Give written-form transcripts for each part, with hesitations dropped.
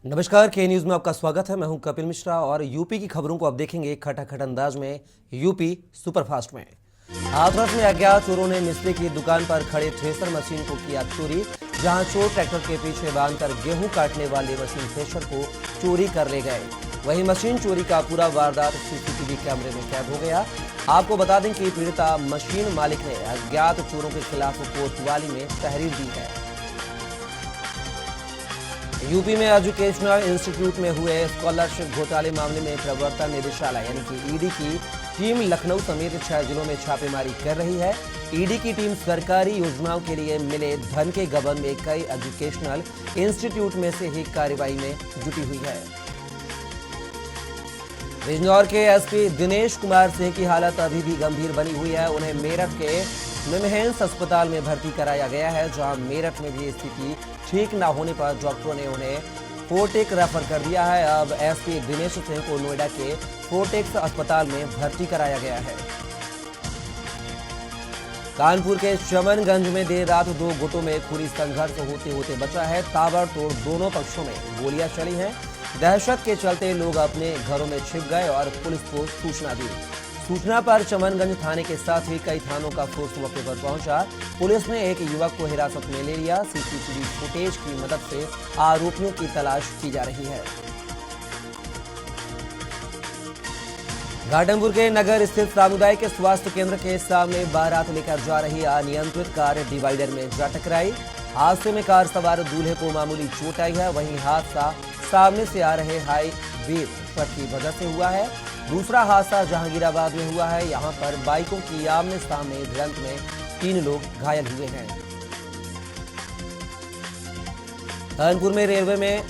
नमस्कार, के न्यूज में आपका स्वागत है। मैं हूं कपिल मिश्रा और यूपी की खबरों को अब देखेंगे खटाखट अंदाज में यूपी सुपरफास्ट में। हाथरस में अज्ञात चोरों ने मिस्त्री की दुकान पर खड़े थ्रेसर मशीन को किया चोरी। जहां चोर ट्रैक्टर के पीछे बांधकर गेहूं काटने वाले मशीन थ्रेसर को चोरी कर ले गए। वहीं मशीन चोरी का पूरा वारदात सीसीटीवी कैमरे में कैद हो गया। आपको बता दें कि पीड़िता मशीन मालिक ने अज्ञात चोरों के खिलाफ कोतवाली में तहरीर दी है। यूपी में एजुकेशनल इंस्टीट्यूट में हुए स्कॉलरशिप घोटाले मामले में प्रवर्तन निदेशालय यानी कि ईडी की टीम लखनऊ समेत 6 जिलों में छापेमारी कर रही है। ईडी की टीम सरकारी योजनाओं के लिए मिले धन के गबन में कई एजुकेशनल इंस्टीट्यूट में से ही कार्रवाई में जुटी हुई है। बिजनौर के एसपी दिनेश कुमार सिंह की हालत अभी भी गंभीर बनी हुई है। उन्हें मेरठ के निमहैंस अस्पताल में भर्ती कराया गया है, जहां मेरठ में भी स्थिति ठीक न होने पर डॉक्टरों ने उन्हें फोर्टेक रेफर कर दिया है। अब एसपी दिनेश सिंह को नोएडा के फोर्टेक्स अस्पताल में भर्ती कराया गया है। कानपुर के चमनगंज में देर रात 2 गुटों में खूनी संघर्ष होते होते बचा है। ताबड़तोड़ दोनों पक्षों में गोलियां चली हैं। दहशत के चलते लोग अपने घरों में छिप गए और पुलिस को सूचना दी। सूचना पर चमनगंज थाने के साथ ही कई थानों का फोर्स मौके पर पहुंचा। पुलिस ने एक युवक को हिरासत में ले लिया। सीसीटीवी फुटेज की मदद से आरोपियों की तलाश की जा रही है। घाटमपुर के नगर स्थित सामुदायिक स्वास्थ्य केंद्र के सामने बारात लेकर जा रही अनियंत्रित कार डिवाइडर में जा टकराई। हादसे में कार सवार दूल्हे को मामूली चोट आई है। वहीं हादसा सामने से आ रहे हाई वे ट्रक की वजह से हुआ है। दूसरा हादसा जहांगीराबाद में हुआ है। यहां पर बाइकों की आमने सामने भिड़ंत में 3 लोग घायल हुए हैं। कानपुर में रेलवे में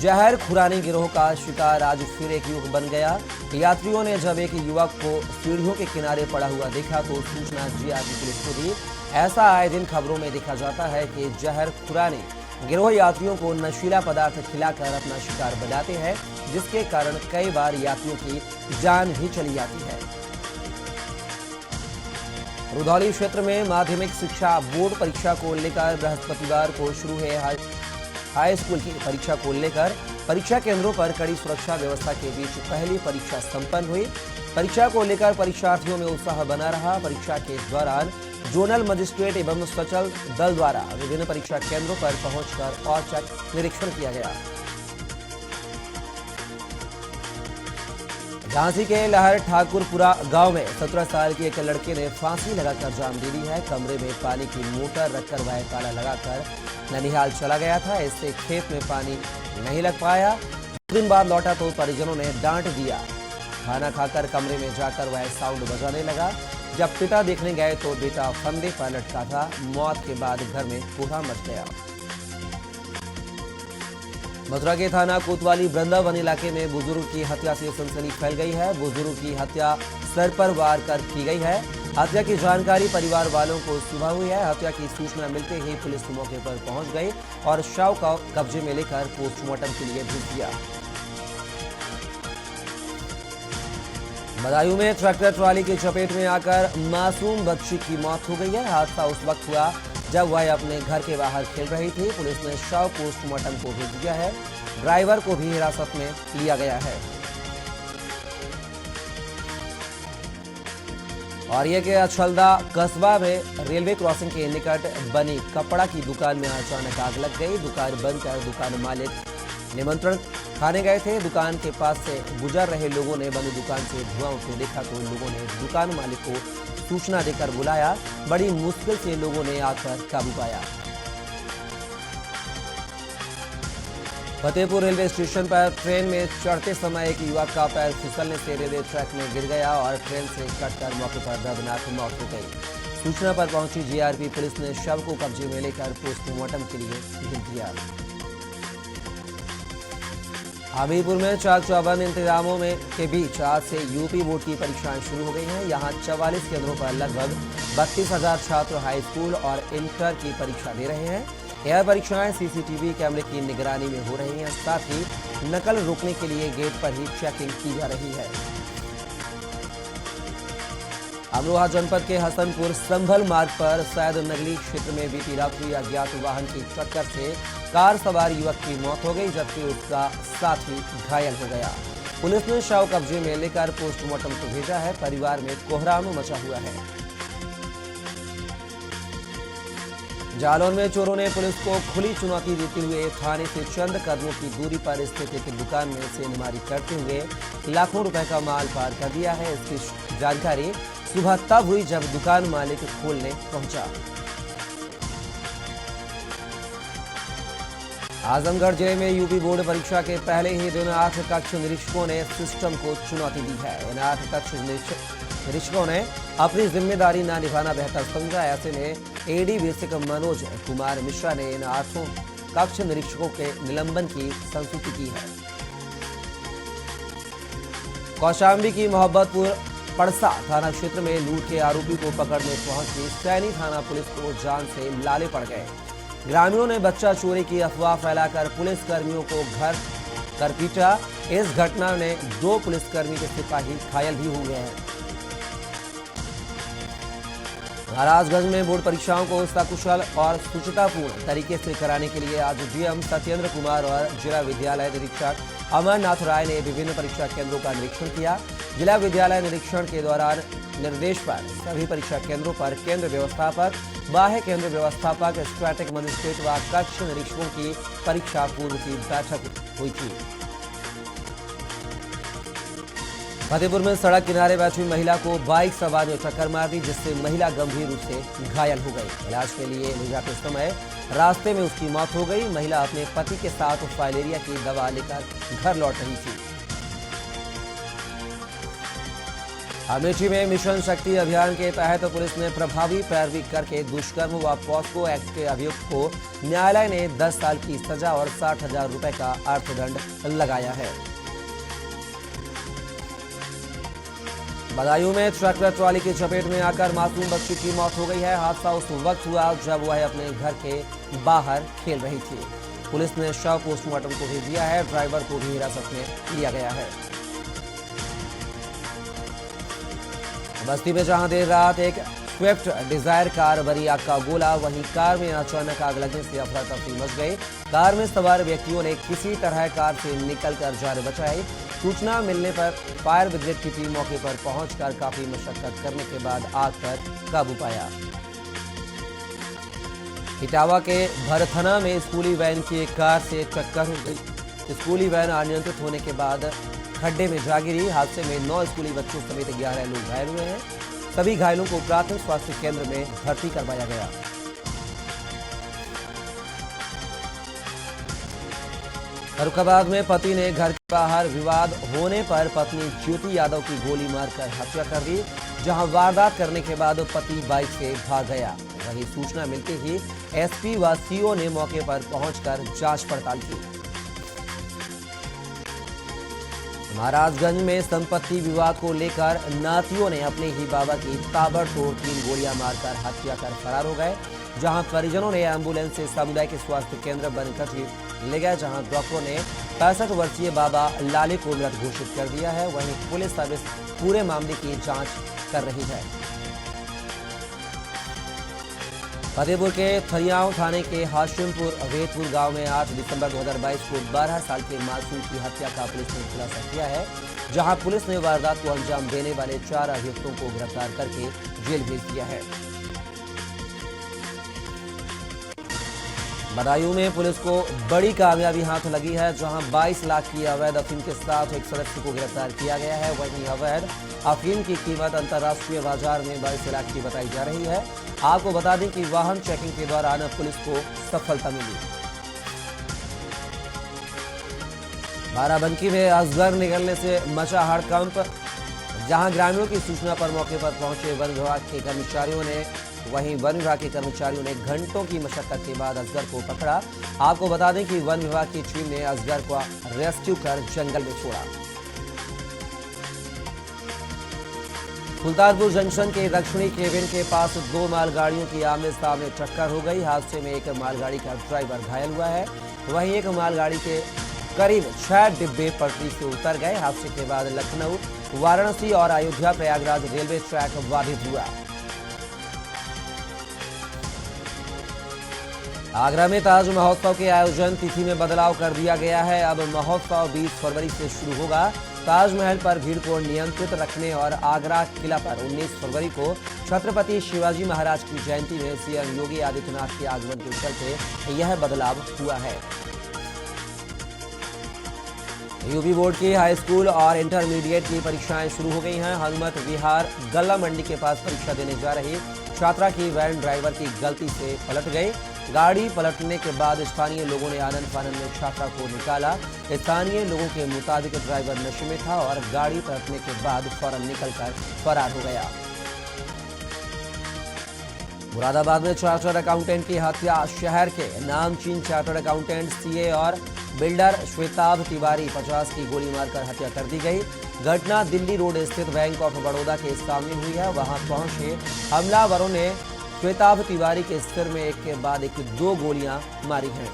जहर खुरानी गिरोह का शिकार आज फिर एक युवक बन गया। यात्रियों ने जब एक युवक को सीढ़ियों के किनारे पड़ा हुआ देखा तो सूचना जीआरपी पुलिस को दी। ऐसा आए दिन खबरों में देखा जाता है कि जहर खुरानी गिरोह यात्रियों को नशीला पदार्थ खिलाकर अपना शिकार बनाते हैं, जिसके कारण कई बार यात्रियों की जान भी चली जाती है। रुधौली क्षेत्र में माध्यमिक शिक्षा बोर्ड परीक्षा को लेकर बृहस्पतिवार को शुरू है हाई स्कूल की परीक्षा को लेकर परीक्षा केंद्रों पर कड़ी सुरक्षा व्यवस्था के बीच पहली परीक्षा संपन्न हुई। परीक्षा को लेकर परीक्षार्थियों में उत्साह बना रहा। परीक्षा के दौरान जोनल मजिस्ट्रेट एवं सचल दल द्वारा विभिन्न परीक्षा केंद्रों पर पहुंचकर औचक निरीक्षण किया गया। झांसी के लहर ठाकुरपुरा गांव में 17 साल के एक लड़के ने फांसी लगाकर जान दे दी है। कमरे में पानी की मोटर रखकर वह ताला लगाकर ननिहाल चला गया था। इससे खेत में पानी नहीं लग पाया। 2 दिन बाद लौटा तो परिजनों ने डांट दिया। खाना खाकर कमरे में जाकर वह साउंड बजाने लगा। जब पिता देखने गए तो बेटा फंदे पर लटका था। मौत के बाद घर में कोहराम मच गया। मथुरा के थाना कोतवाली वृंदावन इलाके में बुजुर्ग की हत्या से सनसनी फैल गई है। बुजुर्ग की हत्या सर पर वार कर की गई है। हत्या की जानकारी परिवार वालों को सुबह हुई है। हत्या की सूचना मिलते ही पुलिस मौके पर पहुंच गई और शव को कब्जे में लेकर पोस्टमार्टम के लिए भेज दिया। बदायूं में ट्रैक्टर ट्रॉली की चपेट में आकर मासूम बच्ची की मौत हो गई है। हादसा उस वक्त हुआ जब वह अपने घर के बाहर खेल रही थी। पुलिस ने शव पोस्टमार्टम को भेज दिया है। ड्राइवर को भी हिरासत में लिया गया है। और ये कि अछलदा कस्बा में रेलवे क्रॉसिंग के निकट बनी कपड़ा की दुकान में अचानक आग लग गई। दुकान बंद कर दुकान मालिक निमंत्रण खाने गए थे। दुकान के पास से गुजर रहे लोगों ने बंद दुकान से धुआं उठते देखा तो लोगों ने दुकान मालिक को सूचना देकर बुलाया। बड़ी मुश्किल से लोगों ने आकर काबू पाया। फतेहपुर रेलवे स्टेशन पर ट्रेन में चढ़ते समय एक युवक का पैर फिसलने से रेलवे ट्रैक में गिर गया और ट्रेन से कटकर मौके पर दर्दनाक मौत हो गई। सूचना पर पहुंची जीआरपी पुलिस ने शव को कब्जे में लेकर पोस्टमार्टम के लिए भेज दिया। हमीरपुर में चाक चौबंद इंतजामों में के बीच आज से यूपी बोर्ड की परीक्षाएं शुरू हो गई हैं। यहां 44 केंद्रों पर लगभग 32,000 छात्र हाई स्कूल और इंटर की परीक्षा दे रहे हैं। यह परीक्षाएं सीसीटीवी कैमरे की निगरानी में हो रही हैं। साथ ही नकल रोकने के लिए गेट पर ही चेकिंग की जा रही है। अमरोहा जनपद के हसनपुर संभल मार्ग पर सैद नगली क्षेत्र में बीती रात्रि अज्ञात वाहन की टक्कर से कार सवार युवक की मौत हो गई, जबकि उसका साथी घायल हो गया। पुलिस ने शव कब्जे में लेकर पोस्टमार्टम को भेजा है। परिवार में कोहराम मचा हुआ है। जालौन में चोरों ने पुलिस को खुली चुनौती देते हुए थाने से चंद कदमों की दूरी पर स्थित एक दुकान में छापेमारी करते हुए लाखों रुपए का माल पार कर दिया है। इसकी जानकारी सुबह तब हुई जब दुकान मालिक खोलने पहुंचा। आजमगढ़ जिले में यूपी बोर्ड परीक्षा के पहले ही दिन 8 कक्ष निरीक्षकों ने सिस्टम को चुनौती दी है। इन 8 कक्ष निरीक्षकों ने अपनी जिम्मेदारी न निभाना बेहतर समझा। ऐसे में एडी बेसिक मनोज कुमार मिश्रा ने इन 8 कक्ष निरीक्षकों के निलंबन की संस्तुति की है। कौशाम्बी की मोहब्बतपुर पड़सा थाना क्षेत्र में लूट के आरोपी को पकड़ने पहुंची सैनी थाना पुलिस को जान से लाले पड़ गए। ग्रामीणों ने बच्चा चोरी की अफवाह फैलाकर पुलिस कर्मियों को घर कर पीटा। इस घटना में 2 पुलिसकर्मी के सिपाही घायल भी हुए हैं। महाराजगंज में बोर्ड परीक्षाओं को सकुशल और सुचितापूर्ण तरीके से कराने के लिए आज डीएम सत्येंद्र कुमार और जिला विद्यालय निरीक्षक अमरनाथ राय ने विभिन्न परीक्षा केंद्रों का निरीक्षण किया। जिला विद्यालय निरीक्षण के दौरान निर्देश पर सभी परीक्षा केंद्रों पर केंद्र व्यवस्थापक, बाह्य केंद्र व्यवस्थापक, स्टैटिक मजिस्ट्रेट व कक्ष निरीक्षकों की परीक्षा पूर्व की बैठक हुई थी। फतेहपुर में सड़क किनारे बैठी महिला को बाइक सवार ने टक्कर मार दी, जिससे महिला गंभीर रूप से घायल हो गई। इलाज के लिए ले जाते समय रास्ते में उसकी मौत हो गई। महिला अपने पति के साथ फाइलेरिया की दवा लेकर घर लौट रही थी। अमेठी में मिशन शक्ति अभियान के तहत पुलिस ने प्रभावी पैरवी करके दुष्कर्म व पॉस्को एक्ट के अभियुक्त को न्यायालय ने 10 साल की सजा और 60,000 रुपए का अर्थदंड लगाया है। बदायूं में ट्रैक्टर ट्रॉली की चपेट में आकर मासूम बच्ची की मौत हो गई है। हादसा उस वक्त हुआ जब वह अपने घर के बाहर खेल रही थी। पुलिस ने शव पोस्टमार्टम को भेज दिया है। ड्राइवर को भी हिरासत में लिया गया है। बस्ती में जहां देर रात एक स्विफ्ट डिजायर कार भरी आग का गोला, वहीं कार में अचानक आग लगने से अफरा तफरी मच गई। कार में सवार व्यक्तियों ने किसी तरह कार से निकलकर जान बचाई। सूचना मिलने पर फायर ब्रिगेड की टीम मौके पर पहुंचकर काफी मशक्कत करने के बाद आग पर काबू पाया। इटावा के भरथना में स्कूली वैन की एक कार से टक्कर हो गई। स्कूली वैन अनियंत्रित होने के बाद खड्डे में जा गिरी। हादसे में 9 स्कूली बच्चों समेत 11 लोग घायल हुए हैं। सभी घायलों को प्राथमिक स्वास्थ्य केंद्र में भर्ती करवाया गया। फर्रुखाबाद में पति ने घर के बाहर विवाद होने पर पत्नी ज्योति यादव की गोली मारकर हत्या कर दी। जहां वारदात करने के बाद पति बाइक से भाग गया। वहीं सूचना मिलते ही एसपी व सीओ ने मौके पर पहुंचकर जांच पड़ताल की। महाराजगंज में संपत्ति विवाद को लेकर नातियों ने अपने ही बाबा की ताबड़तोड़ 3 गोलियां मारकर हत्या कर फरार हो गए। जहां परिजनों ने एम्बुलेंस से सामुदायिक स्वास्थ्य केंद्र बनकर ले गए, जहां डॉक्टरों ने 65 वर्षीय बाबा लाले को मृत घोषित कर दिया है। वहीं पुलिस अब इस पूरे मामले की जांच कर रही है। फतेहपुर के थरियाव थाने के हाशिमपुर वेदपुर गांव में 8 दिसंबर 2022 को 12 साल के मासूम की हत्या का पुलिस ने खुलासा किया है। जहां पुलिस ने वारदात को अंजाम देने वाले 4 अभियुक्तों को गिरफ्तार करके जेल भेज दिया है। बदायूं में पुलिस को बड़ी कामयाबी हाथ लगी है, जहां 22 लाख की अवैध अफीम के साथ एक सदस्य को गिरफ्तार किया गया है। वहीं अवैध अफीम की कीमत अंतर्राष्ट्रीय बाजार में 22 लाख की बताई जा रही है। आपको बता दें कि वाहन चेकिंग के दौरान पुलिस को सफलता मिली। बाराबंकी में असगर निकलने से मचा हड़कंप, जहां ग्रामीणों की सूचना पर मौके पर पहुंचे वन विभाग के कर्मचारियों ने घंटों की मशक्कत के बाद असगर को पकड़ा। आपको बता दें कि वन विभाग की टीम ने असगर को रेस्क्यू कर जंगल में छोड़ा। सुल्तानपुर जंक्शन के दक्षिणी केबिन के पास 2 मालगाड़ियों की आमने सामने टक्कर हो गई। हादसे में एक मालगाड़ी का ड्राइवर घायल हुआ है। वहीं एक मालगाड़ी के करीब 6 डिब्बे पटरी से उतर गए। हादसे के बाद लखनऊ, वाराणसी और अयोध्या प्रयागराज रेलवे ट्रैक बाधित हुआ। आगरा में ताज महोत्सव के आयोजन तिथि में बदलाव कर दिया गया है। अब महोत्सव 20 फरवरी से शुरू होगा। ताजमहल पर भीड़ को नियंत्रित रखने और आगरा किला पर 19 फरवरी को छत्रपति शिवाजी महाराज की जयंती में सीएम योगी आदित्यनाथ के आगमन के चलते यह बदलाव हुआ है। यूपी बोर्ड की हाई स्कूल और इंटरमीडिएट की परीक्षाएं शुरू हो गई हैं। हनुमत विहार गल्ला मंडी के पास परीक्षा देने जा रही छात्रा की वैन ड्राइवर की गलती से पलट गई। गाड़ी पलटने के बाद स्थानीय लोगों ने आनंद फानंद में छात्रा को निकाला। स्थानीय लोगों के मुताबिक ड्राइवर नशे में था और गाड़ी पलटने के बाद फौरन निकलकर फरार हो गया। मुरादाबाद में चार्टर्ड अकाउंटेंट की हत्या। शहर के नामचीन चार्टर्ड अकाउंटेंट सीए और बिल्डर श्वेताभ तिवारी 50 की गोली मारकर हत्या कर दी गई। घटना दिल्ली रोड स्थित बैंक ऑफ बड़ौदा के सामने हुई है। वहां पहुंचे हमलावरों ने श्वेताभ तिवारी के सिर में एक के बाद एक 2 गोलियां मारी हैं।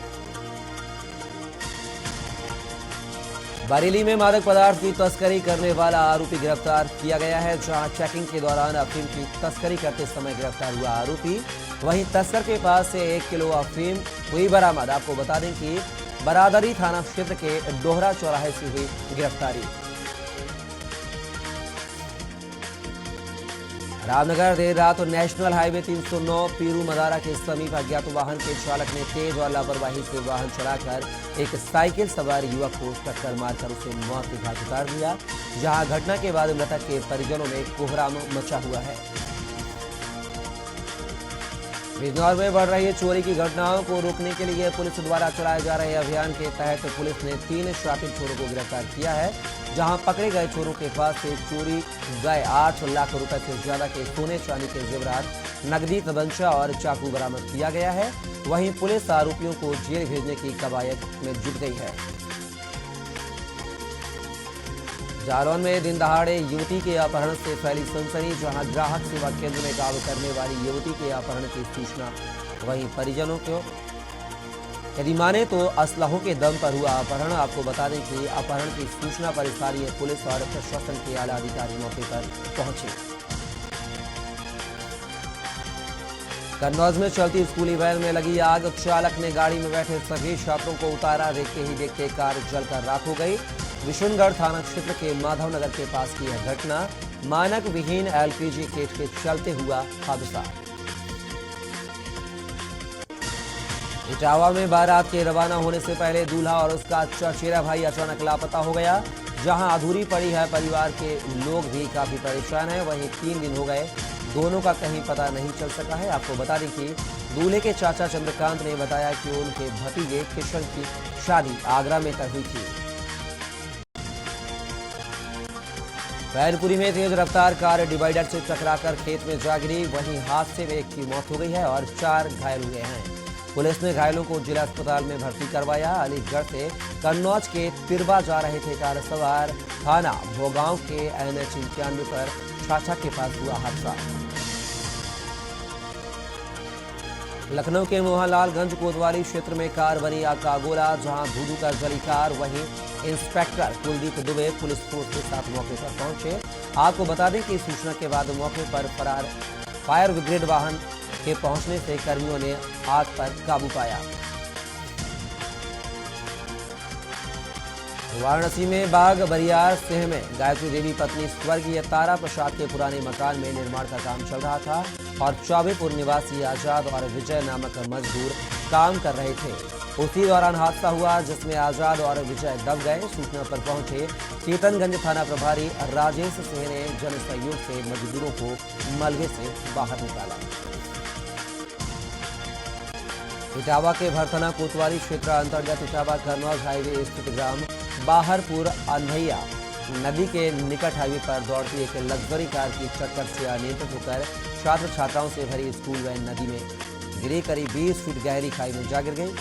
बरेली में मादक पदार्थ की तस्करी करने वाला आरोपी गिरफ्तार किया गया है। जहां चेकिंग के दौरान अफीम की तस्करी करते समय गिरफ्तार हुआ आरोपी, वहीं तस्कर के पास से 1 किलो अफीम हुई बरामद। आपको बता दें कि बरादरी थाना क्षेत्र के डोहरा चौराहे से हुई गिरफ्तारी। रामनगर देर रात नेशनल हाईवे 309 पीरू मदारा के समीप अज्ञात वाहन के चालक ने तेज और लापरवाही से वाहन चलाकर एक साइकिल सवार युवक को टक्कर मारकर उसे मौत के घाट उतार दिया। जहां घटना के बाद मृतक के परिजनों में कोहराम मचा हुआ है। बिजनौर में बढ़ रही चोरी की घटनाओं को रोकने के लिए पुलिस द्वारा चलाए जा रहे अभियान के तहत पुलिस ने 3 शातिर चोरों को गिरफ्तार किया है। जहां पकड़े गए चोरों के पास से चोरी गए 8 लाख रुपए से ज्यादा के सोने चांदी के जेवरात, नकदी, तमंचा और चाकू बरामद किया गया है। वहीं पुलिस आरोपियों को जेल भेजने की कवायद में जुट गई है। जालौन में दिन दहाड़े युवती के अपहरण से फैली सनसनी। जहां ग्राहक सेवा केंद्र में काम करने वाली युवती के अपहरण की सूचना वहीं परिजनों को यदि माने तो असलहों के दम पर हुआ अपहरण। आपको बता दें कि अपहरण की सूचना पर स्थानीय पुलिस और प्रशासन के आला अधिकारी मौके पर पहुंचे। कन्नौज में चलती स्कूली वैन में लगी आग। चालक ने गाड़ी में बैठे सभी छात्रों को उतारा। देखते ही देखते कार जलकर राख हो गई। विशुनगढ़ थाना क्षेत्र के माधवनगर के पास की यह घटना। मानक विहीन एलपीजी गेट के चलते हुआ हादसा। इटावा में बारात के रवाना होने से पहले दूल्हा और उसका चचेरा भाई अचानक लापता हो गया। जहां अधूरी पड़ी है परिवार के लोग भी काफी परेशान हैं। वहीं 3 दिन हो गए, दोनों का कहीं पता नहीं चल सका है। आपको बता दें कि दूल्हे के चाचा चंद्रकांत ने बताया कि उनके भतीजे किशन की शादी आगरा में तय हुई थी। बैनपुरी में तेज रफ्तार कार डिवाइडर से टकराकर खेत में जा गिरी। वहीं हादसे में 1 की मौत हो गई है और 4 घायल हुए हैं। पुलिस ने घायलों को जिला अस्पताल में भर्ती करवाया। अलीगढ़ से कन्नौज के तिरवा जा रहे थे कार सवार। थाना भोगांव के NH 91 पर छाछा के पास हुआ हादसा। लखनऊ के मोहनलालगंज कोतवाली क्षेत्र में कार बनी आग का गोला। जहां धूधू कर जली कार, वहीं inspector Kuldeep Dubey police force के साथ मौके पर पहुंचे। आपको बता दें कि सूचना के बाद मौके पर फरार फायर ब्रिगेड वाहन के पहुंचने से कर्मियों ने आग पर काबू पाया। वाराणसी में बाग बरियार सिंह में गायत्री देवी पत्नी स्वर्गीय तारा प्रसाद के पुराने मकान में निर्माण का काम चल रहा था और चौबेपुर निवासी आजाद और विजय नामक मजदूर काम कर रहे थे। उसी दौरान हादसा हुआ जिसमें आजाद और विजय दब गए। सूचना पर पहुंचे केतनगंज थाना प्रभारी राजेश सिंह ने जन सहयोग से मजदूरों को मलबे से बाहर निकाला। इटावा के भरथना कोतवाली क्षेत्र अंतर्गत इटावा कन्नौज हाईवे स्थित ग्राम बाहरपुर अंधैया नदी के निकट हाईवे पर दौड़ती एक लग्जरी कार की टक्कर से अनियंत्रित होकर छात्र छात्राओं से भरी स्कूल वैन नदी में गिरी। करीब 20 फीट गहरी खाई में जा गिर गई,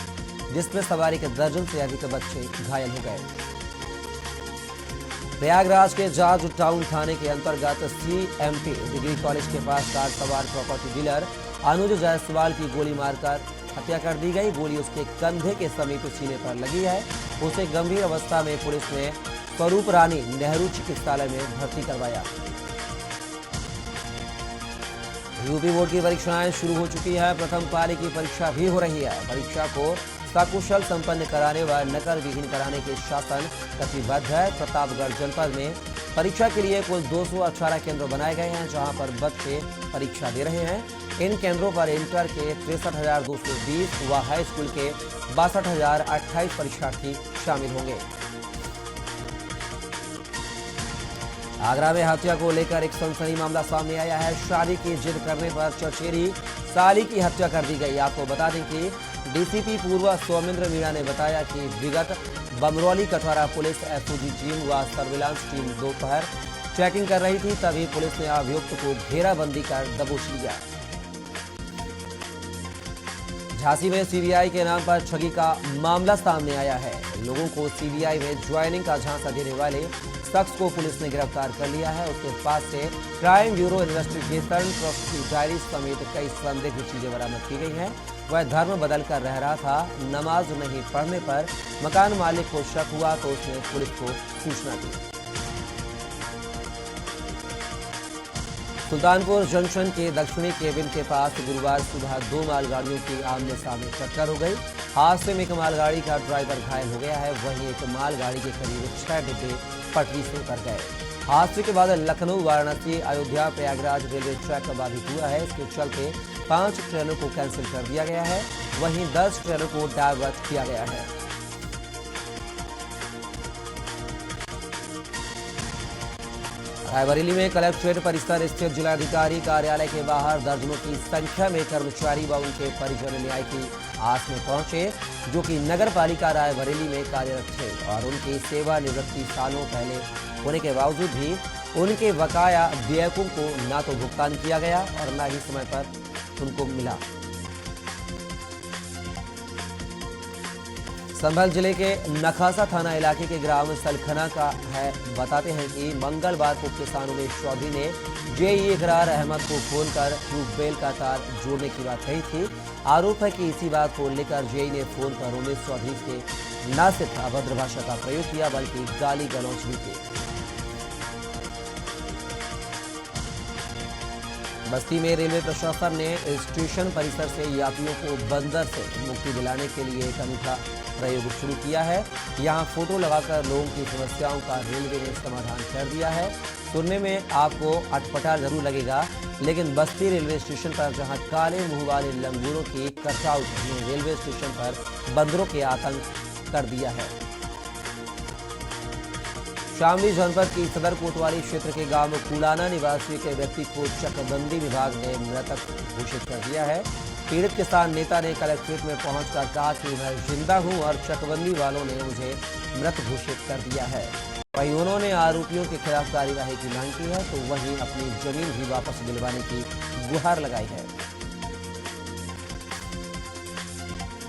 जिसमें सवारी के दर्जन से अधिक बच्चे घायल हो गए। प्रयागराज के जाज टाउन थाने के अंतर्गत CMT डिग्री कॉलेज के पास कार सवार प्रॉपर्टी डीलर अनुज जायसवाल की गोली मारकर हत्या कर दी गई। गोली उसके कंधे के समीप सीने पर लगी है। उसे गंभीर अवस्था में पुलिस ने स्वरूप रानी नेहरू चिकित्सालय में भर्ती करवाया। यूपी बोर्ड की परीक्षाएं शुरू हो चुकी है। प्रथम पाली की परीक्षा भी हो रही है। परीक्षा को सकुशल संपन्न कराने व नकल विहीन कराने के शासन कटिबद्ध है। प्रतापगढ़ जनपद में परीक्षा के लिए कुल 218 केंद्र बनाए गए हैं, जहां पर बच्चे परीक्षा दे रहे हैं। इन केंद्रों पर इंटर के 63,220 व हाई स्कूल के 62,028 परीक्षार्थी शामिल होंगे। आगरा में हत्या को लेकर एक सनसनी मामला सामने आया है। शादी की जिद करने पर चचेरी साली की हत्या कर दी गई। आपको बता दें कि डीसीपी पूर्व सौमिंद्र मीणा ने बताया कि विगत बमरौली कठौरा पुलिस एसओजी टीम व सर्विलांस टीम दोपहर चेकिंग कर रही थी, तभी पुलिस ने अभियुक्त को घेराबंदी कर दबोच लिया। झांसी में सीबीआई के नाम पर ठगी का मामला सामने आया है। लोगों को सीबीआई में ज्वाइनिंग का झांसा देने वाले शख्स को पुलिस ने गिरफ्तार कर लिया है। उसके पास से क्राइम ब्यूरो इन्वेस्टिगेशन ट्रस्ट की डायरी समेत कई संदिग्ध चीजें बरामद की गई हैं। वह धर्म बदलकर रह रहा था। नमाज नहीं पढ़ने पर मकान मालिक को शक हुआ तो उसने पुलिस को सूचना दी। सुल्तानपुर जंक्शन के दक्षिणी केबिन के पास गुरुवार सुबह 2 मालगाड़ियों की आमने सामने टक्कर हो गई। हादसे में एक मालगाड़ी का ड्राइवर घायल हो गया है, वहीं एक मालगाड़ी के करीब 6 डिब्बे पटरी से उतर गए। हादसे के बाद लखनऊ, वाराणसी, अयोध्या, प्रयागराज रेलवे ट्रैक बाधित हुआ है। इसके चलते 5 ट्रेनों को कैंसिल कर दिया गया है, वहीं 10 ट्रेनों को डायवर्ट किया गया है। रायबरेली में कलेक्ट्रेट परिसर स्थित जिलाधिकारी कार्यालय के बाहर दर्जनों की संख्या में कर्मचारी व उनके परिजन न्याय की आस में पहुंचे, जो कि नगर पालिका रायबरेली में कार्यरत थे और उनकी सेवानिवृत्ति सालों पहले होने के बावजूद भी उनके बकाया देयकों को न तो भुगतान किया गया और न ही समय पर उनको मिला। संभल जिले के नखासा थाना इलाके के ग्राम सलखना का है। बताते हैं कि मंगलवार को किसान उमेश चौधरी ने जेई इकरार अहमद को फोन कर ट्यूबवेल का तार जोड़ने की बात कही थी। आरोप है कि इसी बात को लेकर जेई ने फोन पर उमेश चौधरी से न सिर्फ अभद्र भाषा का प्रयोग किया बल्कि गाली गलौज भी की। बस्ती में रेलवे प्रशासन ने स्टेशन परिसर से यात्रियों को बंदर से मुक्ति दिलाने के लिए एक अनूठा प्रयोग शुरू किया है। यहां फोटो लगाकर लोगों की समस्याओं का रेलवे ने समाधान कर दिया है। सुनने में आपको अटपटा जरूर लगेगा, लेकिन बस्ती रेलवे स्टेशन पर जहां काले मुंह वाले लंगूरों की कटआउट ने रेलवे स्टेशन पर बंदरों के आतंक कर दिया है। शामली जनपद की सदर कोतवाली क्षेत्र के गांव कुलाना निवासी के व्यक्ति को चकबंदी विभाग ने मृतक घोषित कर दिया है। पीड़ित किसान नेता ने कलेक्ट्रेट में पहुंचकर कहा कि मैं जिंदा हूं और चकबंदी वालों ने मुझे मृत घोषित कर दिया है। वहीं उन्होंने आरोपियों के खिलाफ कार्यवाही की मांग की है, तो वहीं अपनी जमीन भी वापस दिलवाने की गुहार लगाई है।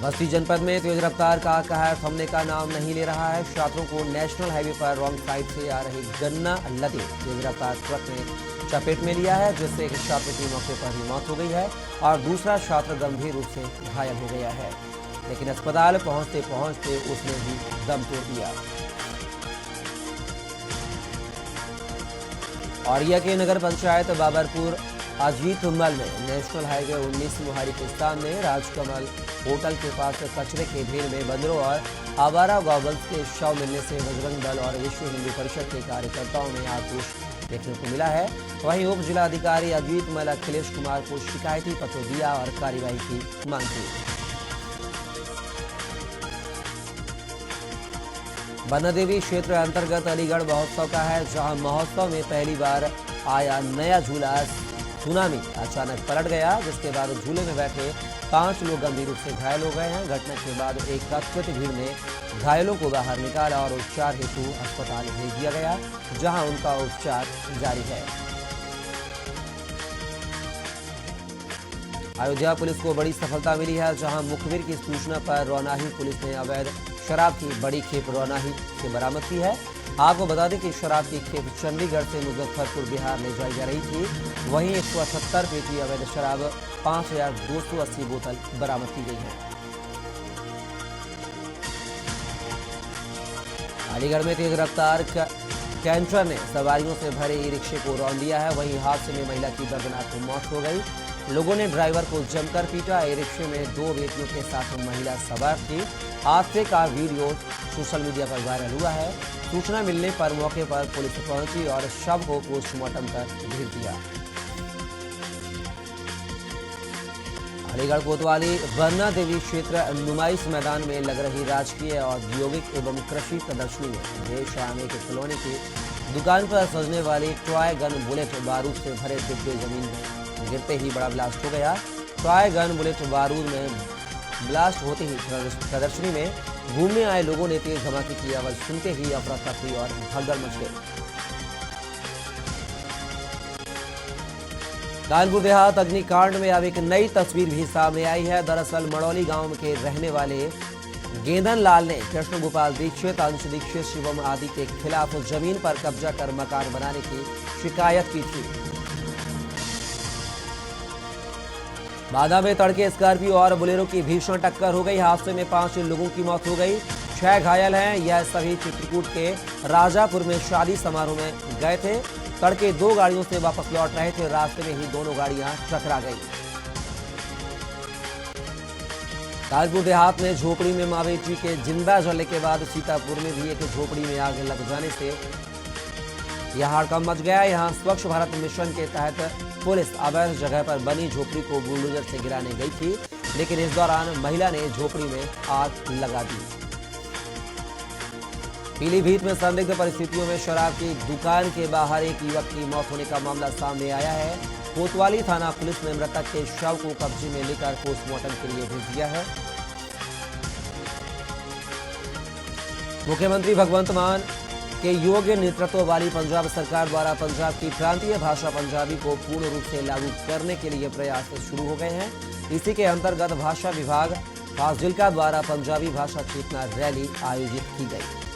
बस्ती जनपद में तेज रफ्तार का कहर थमने का नाम नहीं ले रहा है। छात्रों को नेशनल हाईवे पर रॉन्ग साइड से आ रही गन्ना लदे तेज रफ्तार ट्रक ने चपेट में लिया है, जिससे एक छात्र की मौके पर ही मौत हो गई है और दूसरा छात्र गंभीर रूप से घायल हो गया है, लेकिन अस्पताल पहुंचते पहुंचते उसने भी दम तोड़ दिया। औरिया के नगर पंचायत बाबरपुर अजीत मल में नेशनल हाईवे 19 मुहारी के सामने राजकमल होटल के पास कचरे के ढेर में बंदरों और आवारा गौवंश के शव मिलने से बजरंग दल और विश्व हिंदू परिषद के कार्यकर्ताओं में आक्रोश देखने को मिला है। वहीं उप जिलाधिकारी अजीत मल अखिलेश कुमार को शिकायती पत्र दिया और कार्रवाई की मांग की। बनदेवी क्षेत्र अंतर्गत अलीगढ़ महोत्सव का है, जहां महोत्सव में पहली बार आया नया झूला सुनामी अचानक पलट गया, जिसके बाद झूले में बैठे 5 लोग गंभीर रूप से घायल हो गए हैं। घटना के बाद एकत्रित भीड़ ने घायलों को बाहर निकाला और उपचार हेतु अस्पताल भेज दिया गया, जहां उनका उपचार जारी है। अयोध्या पुलिस को बड़ी सफलता मिली है, जहां मुखबिर की सूचना पर रौनाही पुलिस ने अवैध शराब की बड़ी खेप रौनाही से बरामद की है। आपको बता दें कि शराब की खेप चंडीगढ़ से मुजफ्फरपुर बिहार ले जाई जा रही थी। वहीं 178 पेटी अवैध शराब 5280 बोतल बरामद की गई है। अलीगढ़ में तेज रफ्तार कैंटर ने सवारियों से भरे ई रिक्शे को रौंद दिया है। वहीं हादसे में महिला की दर्दनाक मौत हो गई। लोगों ने ड्राइवर को जमकर पीटा। ई रिक्शे में 2 बेटियों के साथ महिला सवार थी। हादसे का वीडियो सोशल मीडिया पर वायरल हुआ है। सूचना मिलने पर मौके पर पुलिस पहुंची और शव को पोस्टमार्टम कर भेज दिया। अलीगढ़ कोतवाली बन्ना देवी क्षेत्र नुमाइश मैदान में लग रही राजकीय औद्योगिक एवं कृषि प्रदर्शनी में देश आने के खिलौने की दुकान पर सजने वाली टॉय गन बुलेट बारूद से भरे डिब्बे जमीन में गिरते ही बड़ा ब्लास्ट हो गया। टॉय गन बुलेट बारूद में ब्लास्ट होते ही प्रदर्शनी में घूमने आए लोगों ने तेज धमाके की आवाज सुनते ही अफरा तफरी और भगदड़ मच गई। कानपुर देहात अग्निकांड में अब एक नई तस्वीर भी सामने आई है। दरअसल मड़ौली गांव के रहने वाले गेंदन लाल ने कृष्ण गोपाल दीक्षित, अंश दीक्षित, शिवम आदि के खिलाफ जमीन पर कब्जा कर मकान बनाने की शिकायत की थी। बाधा में तड़के स्कॉर्पियो और बोलेरो की भीषण टक्कर हो गई। हादसे में 5 लोगों की मौत हो गई, 6 घायल हैं। यह सभी चित्रकूट के राजापुर में शादी समारोह में गए थे। तड़के 2 गाड़ियों से वापस लौट रहे थे। रास्ते में ही दोनों गाड़ियां टकरा गई। कानपुर देहात में झोपड़ी में मां बेटी के जिंदा जलने के बाद सीतापुर में भी एक झोपड़ी में आग लग जाने से यह हड़कंप मच गया। यहां स्वच्छ भारत मिशन के तहत पुलिस अवैध जगह पर बनी झोपड़ी को बुलडोजर से गिराने गई थी, लेकिन इस दौरान महिला ने झोपड़ी में आग लगा दी। पीलीभीत में संदिग्ध परिस्थितियों में शराब की दुकान के बाहर एक युवक की मौत होने का मामला सामने आया है। कोतवाली थाना पुलिस ने मृतक के शव को कब्जे में लेकर पोस्टमार्टम के लिए भेज दिया है। मुख्यमंत्री भगवंत मान के योग्य नेतृत्व वाली पंजाब सरकार द्वारा पंजाब की प्रांतीय भाषा पंजाबी को पूर्ण रूप से लागू करने के लिए प्रयास शुरू हो गए हैं। इसी के अंतर्गत भाषा विभाग फाजिल्का द्वारा पंजाबी भाषा चेतना रैली आयोजित की गई।